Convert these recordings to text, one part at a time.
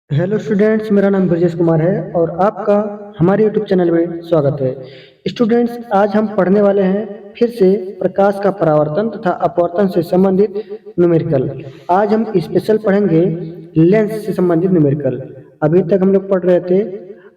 Hello students, मेरा नाम ब्रजेश कुमार है और आपका हमारे यूट्यूब चैनल में स्वागत है। स्टूडेंट्स, आज हम पढ़ने वाले हैं फिर से प्रकाश का परावर्तन तथा अपवर्तन से संबंधित न्यूमेरिकल। आज हम स्पेशल पढ़ेंगे लेंस से संबंधित न्यूमेरिकल। अभी तक हम लोग पढ़ रहे थे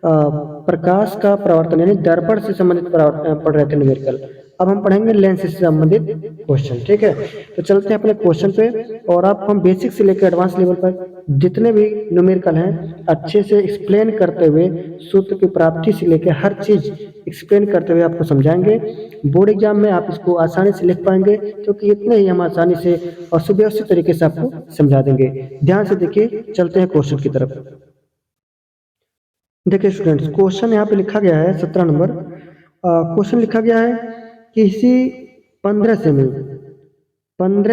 प्रकाश का परावर्तन यानी दर्पण से संबंधित पढ़ रहे थे न्यूमेरिकल। अब हम पढ़ेंगे लेंस से संबंधित क्वेश्चन। ठीक है, तो चलते हैं अपने क्वेश्चन पे। और आप हम बेसिक से लेकर एडवांस लेवल पर जितने भी न्यूमेरिकल हैं अच्छे से एक्सप्लेन करते हुए, सूत्र की प्राप्ति से लेकर हर चीज एक्सप्लेन करते हुए आपको समझाएंगे। बोर्ड एग्जाम में आप इसको आसानी से लिख पाएंगे क्योंकि इतने ही हम आसानी से और सुव्यवस्थित तरीके से आपको समझा देंगे। ध्यान से देखिए, चलते हैं क्वेश्चन की तरफ। देखिए स्टूडेंट्स, क्वेश्चन यहाँ पे लिखा गया है 17 नंबर। क्वेश्चन लिखा गया है किसी 15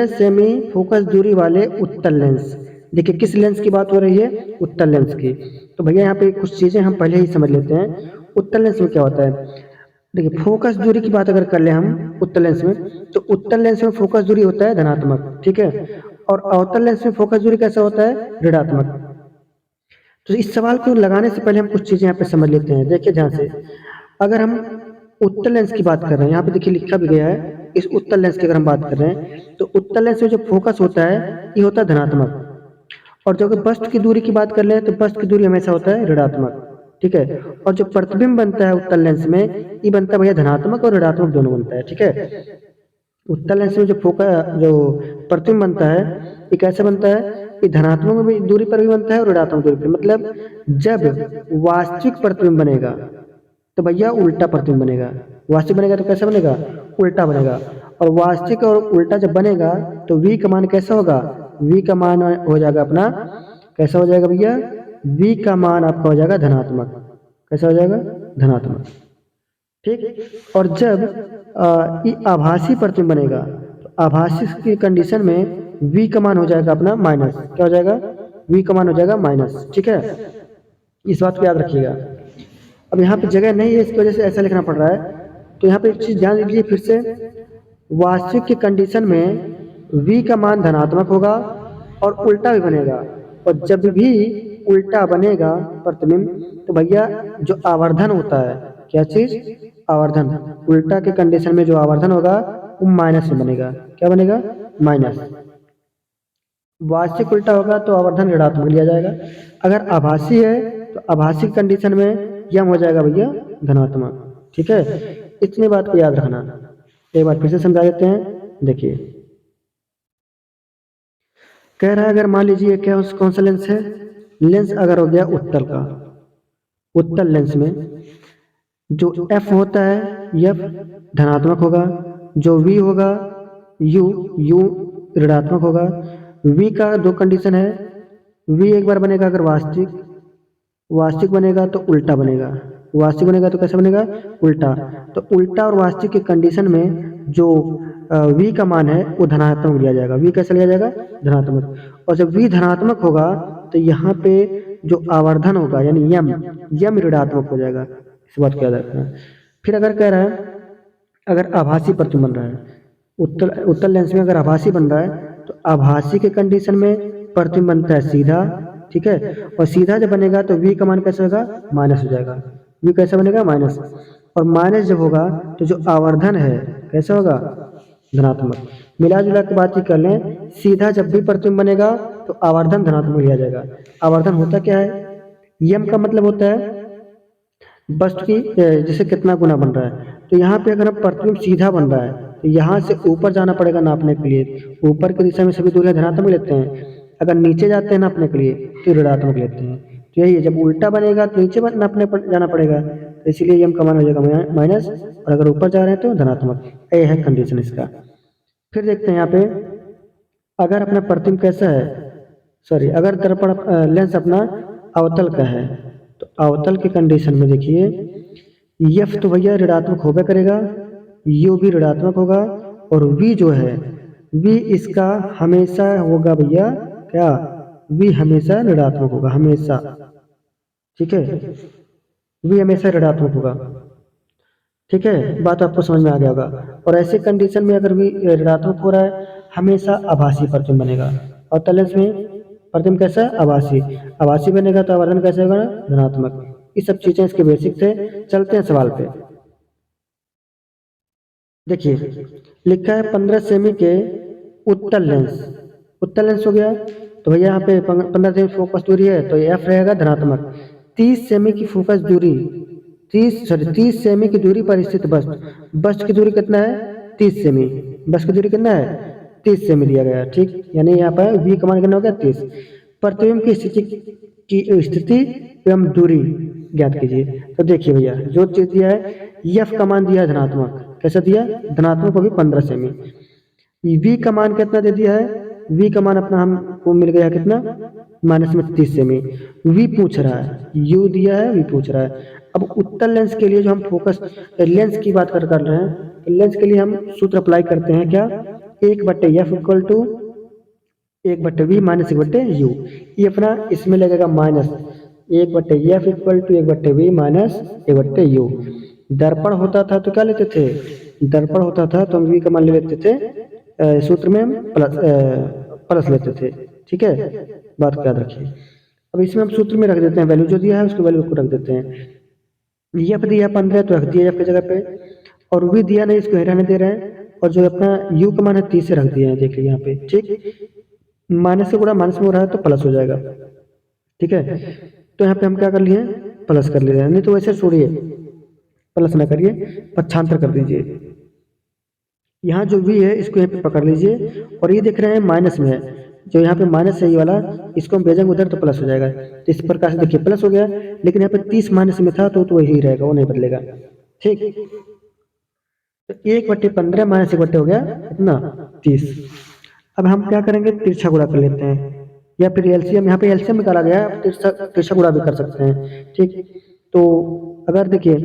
सेमी फोकस दूरी वाले उत्तल लेंस। देखिए किस लेंस की बात हो रही है? उत्तल लेंस की। तो भैया यहाँ पे कुछ चीजें हम पहले ही समझ लेते हैं। उत्तल लेंस में क्या होता है? देखिए फोकस दूरी की बात अगर कर ले हम उत्तल लेंस में, तो उत्तल लेंस में फोकस दूरी होता है धनात्मक, ठीक है। और अवतल लेंस में फोकस दूरी कैसा होता है? ऋणात्मक। तो इस सवाल को लगाने से पहले हम कुछ चीजें यहाँ पे समझ लेते हैं। देखिए ध्यान से, अगर हम उत्तल लेंस की बात कर रहे हैं, यहाँ पे देखिए लिखा भी गया है, इस उत्तल लेंस की अगर हम बात कर रहे हैं तो उत्तल लेंस में जो फोकस होता है ये होता है धनात्मक। और जो अगर बस्ट की दूरी की बात कर ले तो बस्ट की दूरी हमेशा होता है ऋणात्मक, ठीक है। और जो प्रतिबिंब बनता है उत्तल लेंस में, ये बनता है भैया धनात्मक और ऋणात्मक दोनों बनता है, ठीक है। उत्तल लेंस में जो जो प्रतिबिंब बनता है ये कैसे बनता है? ये धनात्मक में भी दूरी पर भी बनता है और ऋणात्मक दूरी पर। मतलब जब वास्तविक प्रतिबिंब बनेगा तो भैया उल्टा प्रतिबिंब बनेगा। वास्तविक बनेगा तो कैसा बनेगा? उल्टा बनेगा। और वास्तविक और उल्टा जब बनेगा तो v का मान कैसा होगा? v का मान हो जाएगा अपना, कैसा हो जाएगा भैया? v का मान आपका हो जाएगा धनात्मक। कैसा हो जाएगा? धनात्मक, ठीक। और जब ये आभासी प्रतिबिंब बनेगा तो आभासी की कंडीशन में v का मान हो जाएगा अपना माइनस। क्या हो जाएगा? v का मान हो जाएगा माइनस, ठीक है। इस बात को याद रखिएगा। अब यहाँ पे जगह नहीं है, इसकी वजह से ऐसा लिखना पड़ रहा है। तो यहाँ पे एक चीज ध्यान दीजिए फिर से, वास्तविक की कंडीशन में v का मान धनात्मक होगा और उल्टा भी बनेगा। और जब भी उल्टा बनेगा प्रतिबिंब तो भैया जो आवर्धन होता है, क्या चीज? आवर्धन। उल्टा के कंडीशन में जो आवर्धन होगा वो माइनस में बनेगा। क्या बनेगा? माइनस। वास्तविक उल्टा होगा तो आवर्धन ऋणात्मक लिया जाएगा। अगर आभासी है तो आभासी कंडीशन में यम हो जाएगा भैया धनात्मक, ठीक है। इतनी बात को याद रखना। एक बार फिर से समझा देते हैं। देखिए कह रहा है, अगर मान लीजिए क्या कौन सा लेंस है? लेंस अगर हो गया उत्तल का, उत्तल लेंस में जो एफ होता है एफ धनात्मक होगा, जो वी होगा यू यू ऋणात्मक होगा। वी का दो कंडीशन है, वी एक बार बनेगा अगर वास्तविक, वास्तविक बनेगा तो उल्टा बनेगा, वास्तविक बनेगा तो कैसा बनेगा? उल्टा। तो उल्टा और वास्तविक के कंडीशन में जो v का मान है वो धनात्मक लिया जाएगा। v कैसा लिया जाएगा? धनात्मक। और जब v धनात्मक होगा तो यहाँ पे जो आवर्धन होगा यानी यम ऋणात्मक हो जाएगा। इस बात को याद रखना। फिर अगर कह रहा है अगर आभासी प्रतिबिंब बन रहा है उत्तल उत्तल लेंस में, अगर आभासी बन रहा है तो आभासी के कंडीशन में प्रतिबिंब बनता है सीधा, ठीक है। और सीधा जब बनेगा तो v का मान कैसा होगा? माइनस हो जाएगा। v कैसा बनेगा? माइनस। और माइनस जब होगा तो जो आवर्धन है कैसा होगा? धनात्मक। मिला जुला के बात ही कर लें, सीधा जब भी प्रतिबिंब बनेगा तो आवर्धन धनात्मक लिया जाएगा। आवर्धन होता क्या है? यम का मतलब होता है बस्ट की जैसे कितना गुना बन रहा है। तो यहाँ पे अगर प्रतिबिंब सीधा बन रहा है तो यहाँ से ऊपर जाना पड़ेगा नापने के लिए। ऊपर की दिशा में सभी दूरियां धनात्मक लेते हैं, अगर नीचे जाते हैं नापने के लिए तो ऋणात्मक लेते हैं। तो यही है, जब उल्टा बनेगा तो नीचे जाना पड़ेगा, तो इसीलिए यम का मान हो जाएगा माइनस, और अगर ऊपर जा रहे हैं तो धनात्मक। ये है कंडीशन इसका। फिर देखते हैं यहाँ पे, अगर अपना प्रतिबिंब कैसा है, सॉरी अगर दर्पण लेंस अपना अवतल का है तो अवतल की कंडीशन में देखिए एफ तो भैया ऋणात्मक होगा करेगा, यू भी ऋणात्मक होगा, और वी जो है वी इसका हमेशा होगा भैया क्या? वी हमेशा ऋणात्मक होगा, हमेशा, ठीक है। वी हमेशा ऋणात्मक होगा, ठीक है। बात आपको समझ में आ गया होगा। और ऐसे कंडीशन में अगर वी ऋणात्मक हो रहा है हमेशा आभासी प्रतिबिंब बनेगा। और तलेंस में प्रतिबिंब कैसा है? आभासी। आभासी बनेगा तो आवर्धन कैसे होगा? धनात्मक। ये सब चीजें इसके बेसिक थे। चलते हैं सवाल पे। देखिए लिखा है 15 सेमी के उत्तल लेंस। उत्तल लेंस हो गया तो भैया यहाँ पे 15 सेमी फोकस दूरी है तो एफ रहेगा धनात्मक। 30 सेमी की फोकस दूरी, 30 सेमी की दूरी पर स्थित वस्तु, वस्तु की दूरी कितना है? 30 सेमी। वस्तु की दूरी कितना है? 30 सेमी दिया गया है, ठीक। यानी यहाँ पर वी का मान कितना हो गया? 30। प्रतिबिंब की स्थिति एवं दूरी ज्ञात कीजिए। तो देखिए भैया जो चीज दिया है, एफ का मान दिया है धनात्मक। कैसा दिया? धनात्मक को भी 15 सेमी। वी का मान कितना दे दिया है? वी का मान अपना हमको मिल गया कितना? माइनस में 30 सेमी। वी पूछ रहा है, यू दिया है, वी पूछ रहा है। अब उत्तल लेंस के लिए जो हम फोकस लेंस की बात कर रहे हैं, तो लेंस के लिए हम सूत्र अप्लाई करते हैं क्या? 1/f equal to 1/v minus 1/u। ये अपना इसमें लगेगा minus 1/f equal to 1/v minus 1/u। दर्पण होता था तो क्या लेते थे? दर्पण होता था तो हम वी का मान ले लेते थे, सूत्र में हम प्लस लेते थे, ठीक है। बात को याद रखिए। अब इसमें हम सूत्र में रख देते हैं, वैल्यू जो दिया है उसको वैल्यू को रख देते हैं। एफ दिया 15 तो रख दिया एफ की जगह पे, और वी दिया नहीं इसको रहने दे रहे हैं, और जो अपना यू का मान है 30 से रख दिया है, देखिए यहाँ पे, ठीक। माइनस से गुणा माइनस में हो रहा है तो प्लस हो जाएगा, ठीक है। तो यहाँ पे हम क्या कर लिए? प्लस कर ले रहे हैं, नहीं तो वैसे छोड़िए, प्लस ना करिए, पक्षांतर कर दीजिए। यहाँ जो v है इसको यहाँ पे पकड़ लीजिए, और ये देख रहे हैं माइनस में है, जो यहाँ पे माइनस है ये वाला, इसको हम भेजेंगे उधर तो प्लस हो जाएगा। तो इस प्रकार से देखिए प्लस हो गया, लेकिन यहाँ पे 30 माइनस में था तो वही रहेगा, वो नहीं बदलेगा, ठीक। तो 1/15 माइनस 1 हो गया कितना? 30। अब हम क्या करेंगे? तिरछा गुणा कर लेते हैं, या फिर एलसीएम, यहाँ पे एलसीएम निकाला गया है, आप तिरछा गुणा भी कर सकते हैं, ठीक। तो अगर देखिए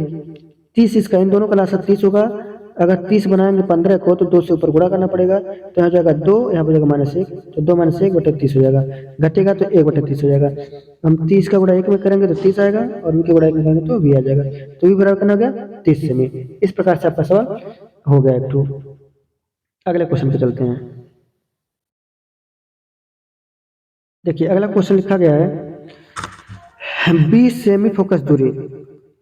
30 इसका, इन दोनों का लासा 30 होगा। अगर 30 बनाएंगे 15 को तो 2 से ऊपर गुणा करना पड़ेगा, तो यहाँ जाएगा 2, यहाँ पर जाएगा -1, तो 2 - 1/30 हो जाएगा। घटेगा तो 1/30 हो जाएगा। हम 30 का गुणा 1 में करेंगे तो 30 आएगा, और v के गुणा 1 में करेंगे तो v आ जाएगा। तो v बराबर कितना हो गया? 30 सेमी। इस प्रकार से आपका सवाल हो गया एक टू। अगले क्वेश्चन पे चलते हैं। देखिए अगला क्वेश्चन लिखा गया है 20 सेमी फोकस दूरी।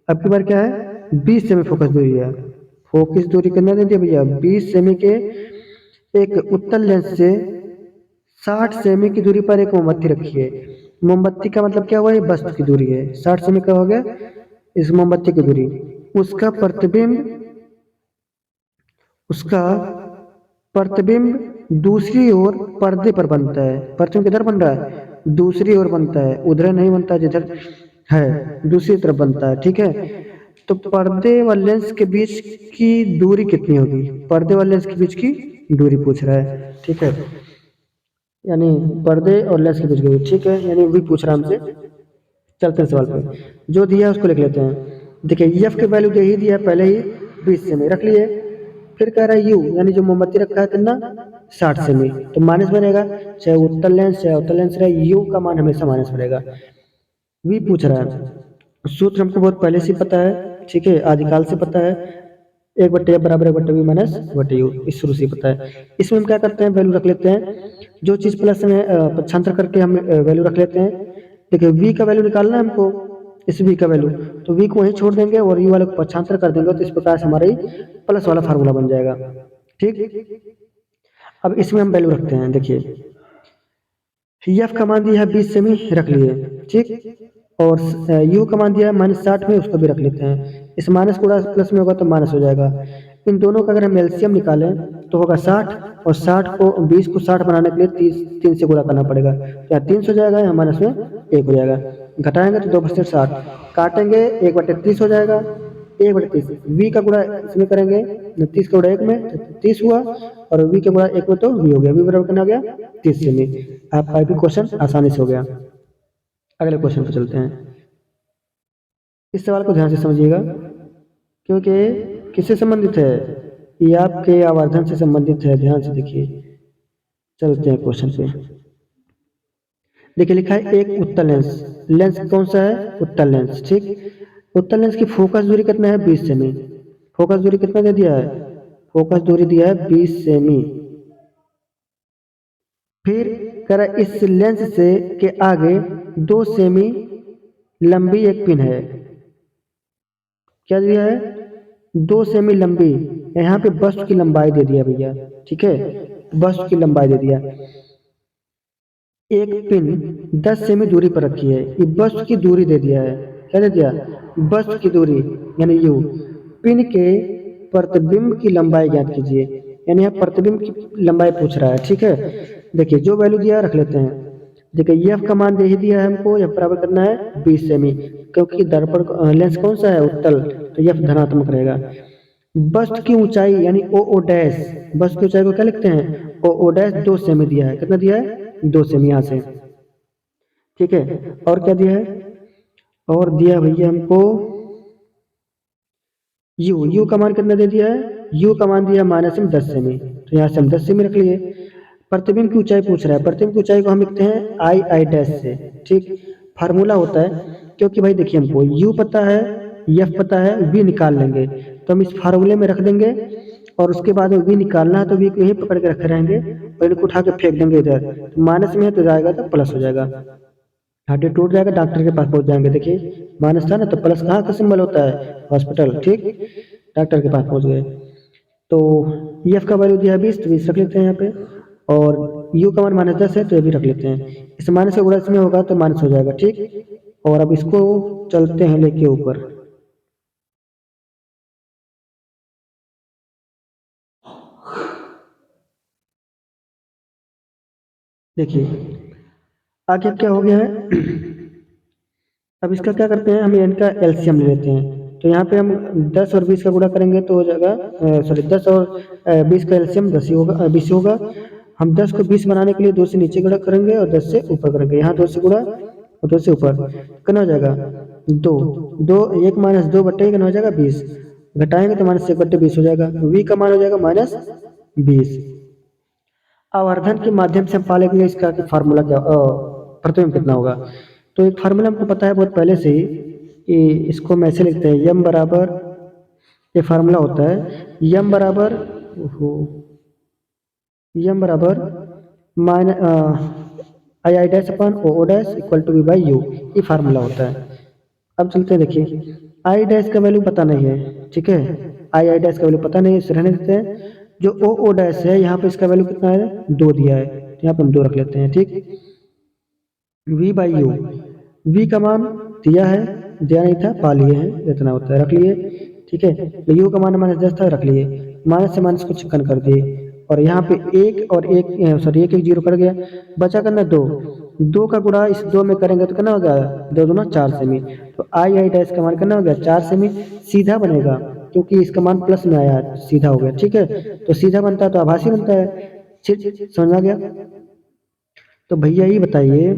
अब की बार क्या है? 20 सेमी फोकस दूरी है। फोकस दूरी कितना दे दिया भैया? 20 सेमी के एक उत्तल लेंस से 60 सेमी की दूरी पर एक मोमबत्ती रखी है। मोमबत्ती का मतलब क्या हुआ? ये वस्तु की दूरी है। 60 सेमी का हो गया इस मोमबत्ती की दूरी। उसका प्रतिबिंब दूसरी ओर पर्दे पर बनता है। प्रतिबिंब किधर बन रहा है? दूसरी ओर बनता है, उधर नहीं बनता जिधर है, दूसरी तरफ बनता है, ठीक है। तो पर्दे व लेंस के बीच की दूरी कितनी होगी? पर्दे व लेंस के बीच की दूरी पूछ रहा है, ठीक है। यानी पर्दे और लेंस के बीच की दूरी, ठीक है, यानी वही पूछ रहा है हमसे। चलते हैं सवाल पे, जो दिया है उसको लिख लेते हैं। देखिए एफ की वैल्यू दे ही दिया है पहले ही, 20 सेमी रख लिए। फिर कह रहा है यू, यानी जो मोमबत्ती रखा है कितना? 60 सेमी, तो माइनस बनेगा, चाहे उत्तल लेंस चाहे उत्तल लेंस रहे, यू का मान हमेशा माइनस बनेगा। वी पूछ रहा है, सूत्र हमको बहुत पहले से पता है, ठीक है, आदिकाल से पता है, 1/f बराबर 1/v माइनस 1/u, इस शुरू से पता है। इसमें हम क्या करते हैं? वैल्यू रख लेते हैं, जो चीज प्लस में पक्षांतर करके हम वैल्यू रख लेते हैं। देखिए v का वैल्यू निकालना है हमको, इस v का वैल्यू, तो v को वहीं छोड़ देंगे और u वाले को पक्षांतर कर देंगे, तो इस प्रकार से हमारा प्लस वाला फार्मूला बन जाएगा, ठीक। अब इसमें हम वैल्यू रखते हैं। देखिए एफ का मान दिया है 20 सेमी, रख लिए, ठीक। और यू का मान दिया है -60 में, उसको भी रख लेते हैं। इस माइनस को प्लस में होगा तो माइनस हो जाएगा। इन दोनों का अगर हम एलसीएम निकालें तो होगा 60, और 60 को 20 को 60 बनाने के लिए 3 से गुणा करना पड़ेगा, तो यहाँ 300 हो जाएगा, यहाँ माइनस में 1 हो जाएगा। घटाएंगे तो 2/60, काटेंगे 1/30 हो जाएगा, 1/30। वी का गुणा इसमें करेंगे, 30 का गुणा 1 में तो 30 हुआ, और वी का गुणा 1 में तो वी हो गया, वी बराबर कितना हो गया? 30 सेमी। आपका भी क्वेश्चन आसानी से हो गया। अगले क्वेश्चन पर चलते हैं। इस सवाल को ध्यान से समझिएगा, क्योंकि किससे संबंधित है? ये आपके आवर्धन से संबंधित है, ध्यान से देखिए। चलते हैं क्वेश्चन पे। देखिए लिखा है एक उत्तल लेंस, लेंस कौन सा है? उत्तल लेंस, ठीक। उत्तल लेंस की फोकस दूरी कितना है? 20 सेमी। फोकस दूरी कितना दे दिया है? फोकस दूरी दिया है 20 सेमी। फिर कह रहा है इस लेंस से के आगे 2 सेमी लंबी एक पिन है। क्या दिया है? 2 सेमी लंबी। यहाँ पे बस्ट की लंबाई दे दिया भैया, ठीक है, बस्ट की लंबाई दे दिया। एक पिन 10 सेमी दूरी पर रखी है, ये बस्ट की दूरी दे दिया है। क्या दे दिया? बस्ट की दूरी यानी यू। पिन के प्रतिबिंब की लंबाई ज्ञात कीजिए, यानी यहाँ प्रतिबिंब की लंबाई पूछ रहा है, ठीक है। देखिए जो वैल्यू दिया है रख लेते हैं। देखिए एफ का मान दे ही दिया है हमको, एफ बराबर करना है 20 सेमी, क्योंकि दर्पण लेंस कौन सा है? उत्तल, तो एफ धनात्मक रहेगा। बस्ट की ऊंचाई यानी ओ ओ डैश, बस्ट की ऊंचाई को क्या लिखते हैं? ओ ओ डैश 2 सेमी दिया है। कितना दिया है? 2 सेमी यहाँ से, ठीक है। और क्या दिया है? और दिया है भैया हमको यू, यू का मान कितना दे दिया है? यू का मान दिया -10 सेमी, तो यहाँ से हम 10 सेमी रख लिए। प्रतिबिंब की ऊंचाई पूछ रहा है, प्रतिबिंब की ऊंचाई को हम लिखते हैं आई आई डैश से, ठीक। फार्मूला होता है, क्योंकि भाई देखिए हमको यू पता है, एफ पता है, वी निकाल लेंगे, तो हम इस फार्मूले में रख देंगे और उसके बाद वी निकालना है तो वी को यहीं पकड़ के रखे रहेंगे और इनको उठा के फेंक देंगे इधर, तो माइनस में है तो जाएगा तो प्लस हो जाएगा, हड्डी टूट जाएगा, डॉक्टर के पास पहुंच जाएंगे। देखिए माइनस था ना, तो प्लस कहाँ का सिंबल होता है? हॉस्पिटल, ठीक। डॉक्टर के पास पहुंच गए। तो एफ का वैल्यू दिया है 20, तो 20 रख लेते हैं यहाँ पे, और यू का मान -10 है तो ये भी रख लेते हैं। इस माइनस से गुणा इसमें होगा तो माइनस हो जाएगा, ठीक। और अब इसको चलते हैं लेके ऊपर। देखिए आगे अब क्या हो गया है? अब इसका क्या करते हैं, हम इनका एलसीएम ले लेते हैं। तो यहाँ पे हम 10 और 20 का गुणा करेंगे तो हो जाएगा, सॉरी 10 और 20 का एलसीएम 10 ही होगा, 20 ही होगा। हम 10 को 20 बनाने के लिए 2 से नीचे गुणा करेंगे और 10 से ऊपर करेंगे। यहाँ 2 से गुणा और 2 से ऊपर, कितना हो जाएगा? 2 2 1 माइनस 2 बट्टे कितना हो जाएगा? 20। घटाएंगे तो -1/20 हो जाएगा। वी का मान हो जाएगा -20। आवर्धन के माध्यम से हम पालेंगे इसका कि फार्मूला क्या, प्रतिबिंब कितना होगा। तो एक फार्मूला हमको पता है बहुत पहले से ही, कि इसको हम ऐसे लिखते हैं यम बराबर, ये फार्मूला होता है यम बराबर, यम बराबर minus I I dash upon O O dash equal to v by u, ये फार्मूला होता है। अब चलते हैं, देखिए आई डैश का वैल्यू पता नहीं है, ठीक है, आई आई डैश का वैल्यू पता नहीं है, इसे रहने देते हैं। जो ओ ओ डैश है यहाँ पे इसका वैल्यू कितना है? 2 दिया है, तो यहाँ पे हम 2 रख लेते हैं, ठीक। वी बाई यू, वी का मान दिया है, दिया नहीं था पा लिए हैं, इतना होता है, रख लिए, ठीक है। यू का मान -10 था, रख लिए। माइनस से माइनस को चिकन कर दिए, और यहाँ पे एक और एक, सॉरी एक एक जीरो कर गया, बचा करना 2, 2 का गुणा इस 2 में करेंगे तो कितना हो गया? 2 दूना 4 सेमी। तो आई आई डैश का मान कितना हो गया? 4 सेमी। सीधा बनेगा क्योंकि इसका मान प्लस में आया है, सीधा हो गया, ठीक है। तो सीधा बनता है तो आभासी बनता है, ठीक, समझ आ गया। तो भैया ये बताइए,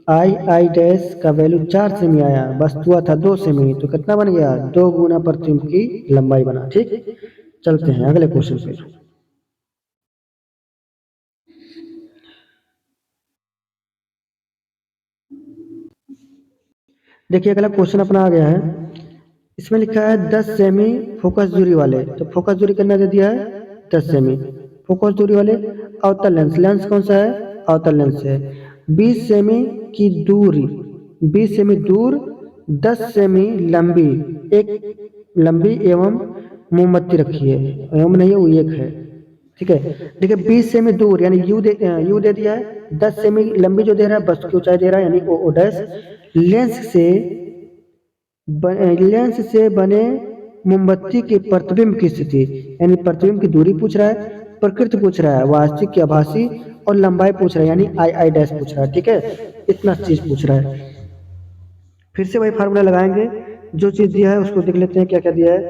आई आई डैश का वैल्यू 4 सेमी आया, वस्तु था 2 सेमी, तो कितना बन गया? 2 गुना प्रतिबिंब की लंबाई बना, ठीक। चलते हैं अगले क्वेश्चन पे। देखिए अगला क्वेश्चन अपना आ गया है, इसमें लिखा है 10 सेमी फोकस दूरी वाले, तो फोकस दूरी कितना दे दिया है? 10 सेमी। फोकस दूरी वाले अवतल लेंस, लेंस कौन सा है? अवतल लेंस है। 20 सेमी की दूरी, 20 सेमी दूर, 10 सेमी लंबी, एक लंबी एवं मोमबत्ती रखी है, एवं नहीं है वो एक है, ठीक है। देखिए 20 सेमी दूर यानी यू दे दिया है, 10 सेमी लंबी जो दे रहा है, बस की ऊंचाई दे रहा है यानी ओ ओ डैश। लेंस से बने मोमबत्ती के प्रतिबिंब की स्थिति, यानी प्रतिबिंब की दूरी पूछ रहा है, प्रकृति पूछ रहा है, वास्तविक की आभासी, और लंबाई पूछ रहा है यानी आई आई डैश पूछ रहा है, ठीक है। इतना चीज पूछ रहा है। फिर से वही फार्मूला लगाएंगे, जो चीज दिया है उसको देख लेते हैं क्या क्या दिया है।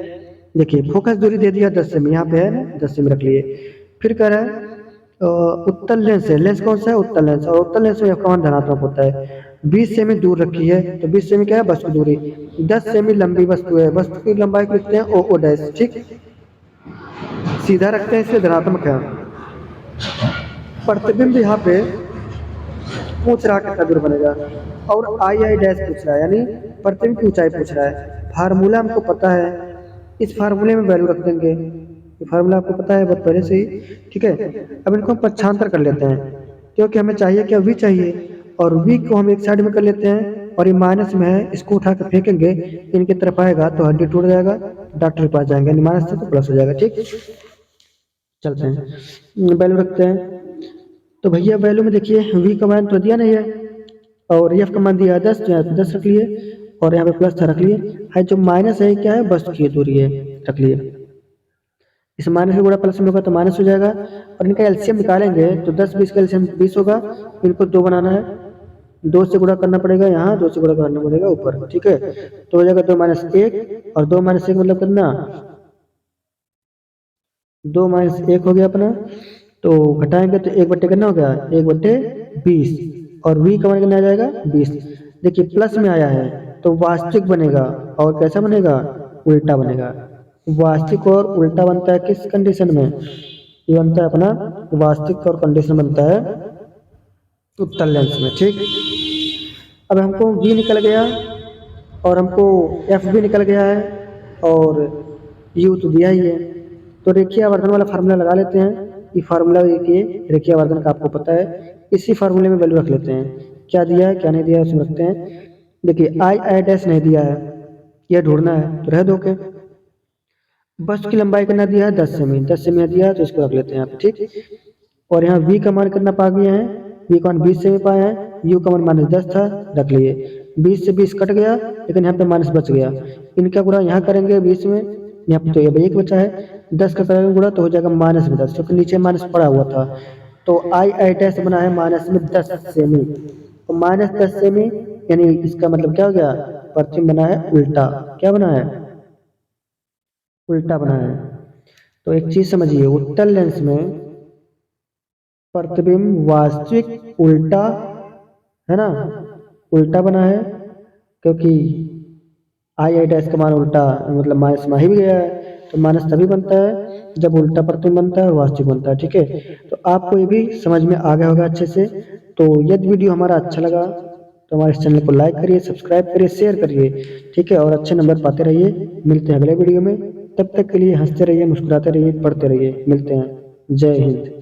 देखिए फोकस दूरी दे दिया 10 सेमी, यहाँ पे है ना 10 सेमी रख लिए। फिर कह रहा है उत्तल लेंस है, लेंस कौन सा है? उत्तल लेंस, और उत्तल लेंस में कौन धनात्मक होता है? 20 सेमी दूर रखी है, तो 20 सेमी क्या है? वस्तु दूरी। 10 सेमी लंबी वस्तु है, वस्तु की लंबाई को लिखते हैं ओ ओ डैश, ठीक। सीधा रखते हैं इसलिए धनात्मक है। प्रतिबिंब यहाँ पे पूछ रहा कितना दूर बनेगा, और आई आई डैश पूछ रहा है यानी प्रतिबिंब की ऊंचाई पूछ रहा है। फार्मूला हमको पता है, इस फार्मूले में वैल्यू रख देंगे, ये फार्मूला आपको पता है बहुत पहले से ही, ठीक है। अब इनको हम पक्षांतर कर लेते हैं। क्योंकि हमें चाहिए क्या, वी चाहिए, और वी को हम एक साइड में कर लेते हैं और ये माइनस में है, इसको उठा के फेंकेंगे, इनकी तरफ आएगा तो हड्डी टूट जाएगा, डॉक्टर के पास जाएंगे, माइनस से तो प्लस हो जाएगा। ठीक, चलते हैं वैल्यू रखते हैं। तो भैया वैल्यू में देखिए वी का मान तो दिया नहीं है और एफ का मान दिया है 10, तो यहाँ पे 10 रख लिए और यहाँ पे प्लस था रख लिए। है जो माइनस है क्या है, बस की दूरी है, रख लिए। इस माइनस का गुणा प्लस में होगा तो माइनस हो जाएगा, और इनका एलसीएम निकालेंगे तो 10 20 का एलसीएम 20 होगा। इनको 2 बनाना है, 2 से गुणा करना पड़ेगा यहाँ, 2 से गुणा करना पड़ेगा ऊपर। ठीक है, तो हो जाएगा 2 माइनस 1, और 2 माइनस 1 मतलब कितना, 2 माइनस 1 हो गया अपना। तो घटाएंगे तो 1 बट्टे कितना हो गया, 1/20, और वी का मान कितना आ जाएगा 20। देखिए प्लस में आया है तो वास्तविक बनेगा, और कैसा बनेगा, उल्टा बनेगा। वास्तविक और उल्टा बनता है किस कंडीशन में, ये बनता है अपना वास्तविक और कंडीशन बनता है उत्तल लेंस में। ठीक, अब हमको वी निकल गया और हमको एफ भी निकल गया है और यू तो दिया ही है। तो रेखीय आवर्धन वाला फार्मूला लगा लेते हैं। ये फार्मूला देखिए रेखीय आवर्धन का आपको पता है, इसी फार्मूले में वैल्यू रख लेते हैं। क्या दिया है क्या नहीं दिया है उसमें रखते हैं। देखिए आई आई डैश नहीं दिया है, यह ढूंढना है तो रह दो के। बस की लंबाई कितना दिया है 10 सेमी, 10 सेमी दिया है तो इसको रख लेते हैं यहाँ पे। ठीक, और यहाँ v का मान कितना पा गए हैं, v का मान 20 सेमी पाए हैं, u का मान -10 था, रख लिए। 20 से 20 कट गया लेकिन यहाँ पे माइनस बच गया, इनका गुणा यहाँ करेंगे 20 में, यहाँ पे तो ये 1 बचा है, 10 का करेंगे गुणा तो हो जाएगा -10, क्योंकि नीचे माइनस पड़ा हुआ था। तो आई आई डैश बना है -10 सेमी, तो -10 सेमी यानी इसका मतलब क्या हो गया, प्रतिबिंब बना है उल्टा। क्या बना है, उल्टा बना है। तो एक चीज समझिए, उत्तल लेंस में प्रतिबिंब वास्तविक उल्टा है ना, उल्टा बना है, क्योंकि आई आई डैश का मान उल्टा मतलब माइनस में ही भी गया है, तो माइनस तभी बनता है जब उल्टा प्रतिबिंब बनता है और वास्तविक बनता है। ठीक है, तो आपको ये भी समझ में आ गया होगा अच्छे से। तो यदि वीडियो हमारा अच्छा लगा तो हमारे चैनल को लाइक करिए, सब्सक्राइब करिए, शेयर करिए। ठीक है, और अच्छे नंबर पाते रहिए। मिलते हैं अगले वीडियो में, तब तक के लिए हंसते रहिए, मुस्कुराते रहिए, पढ़ते रहिए। मिलते हैं, जय हिंद।